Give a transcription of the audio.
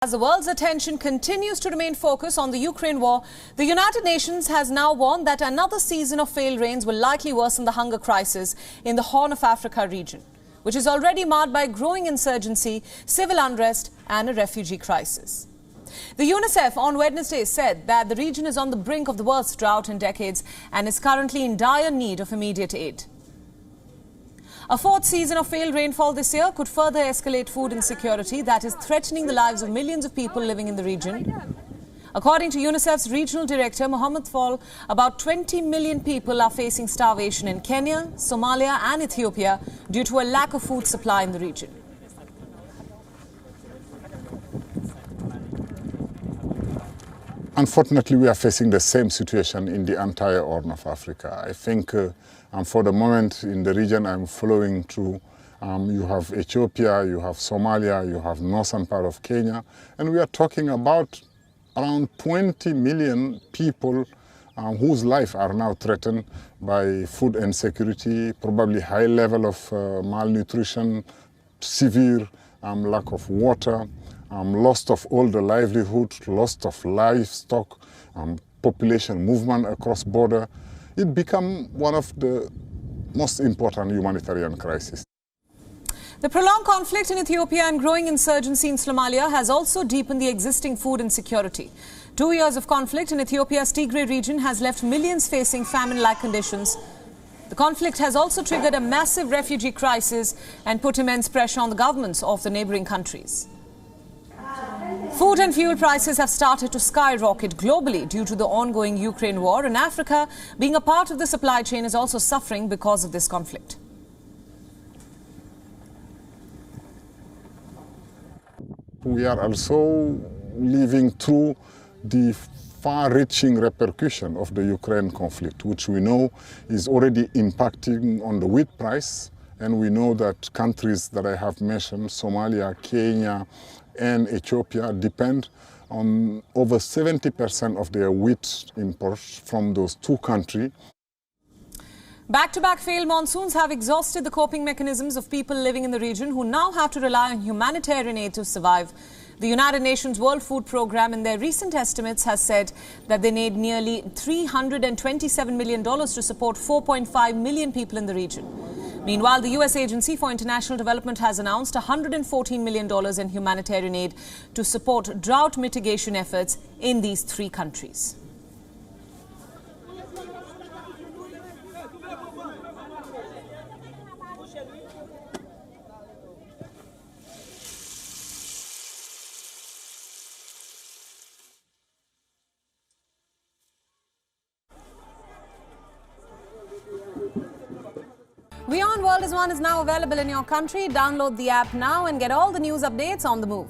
As the world's attention continues to remain focused on the Ukraine war, the United Nations has now warned that another season of failed rains will likely worsen the hunger crisis in the Horn of Africa region, which is already marred by growing insurgency, civil unrest and a refugee crisis. The UNICEF on Wednesday said that the region is on the brink of the worst drought in decades and is currently in dire need of immediate aid. A fourth season of failed rainfall this year could further escalate food insecurity that is threatening the lives of millions of people living in the region. According to UNICEF's regional director, Mohammed Fall, about 20 million people are facing starvation in Kenya, Somalia and Ethiopia due to a lack of food supply in the region. Unfortunately, we are facing the same situation in the entire Horn of Africa. I think for the moment in the region I'm following through, you have Ethiopia, you have Somalia, you have northern part of Kenya, and we are talking about around 20 million people whose life are now threatened by food insecurity, probably high level of malnutrition, severe lack of water, loss of all the livelihood, loss of livestock, population movement across border. It become one of the most important humanitarian crises. The prolonged conflict in Ethiopia and growing insurgency in Somalia has also deepened the existing food insecurity. 2 years of conflict in Ethiopia's Tigray region has left millions facing famine-like conditions. The conflict has also triggered a massive refugee crisis and put immense pressure on the governments of the neighboring countries. Food and fuel prices have started to skyrocket globally due to the ongoing Ukraine war, and Africa, being a part of the supply chain, is also suffering because of this conflict. We are also living through the far-reaching repercussion of the Ukraine conflict, which we know is already impacting on the wheat price. And we know that countries that I have mentioned, Somalia, Kenya, and Ethiopia, depend on over 70% of their wheat imports from those two countries. Back-to-back failed monsoons have exhausted the coping mechanisms of people living in the region who now have to rely on humanitarian aid to survive. The United Nations World Food Programme, in their recent estimates, has said that they need nearly $327 million to support 4.5 million people in the region. Meanwhile, the U.S. Agency for International Development has announced $114 million in humanitarian aid to support drought mitigation efforts in these three countries. WION World is now available in your country. Download the app now and get all the news updates on the move.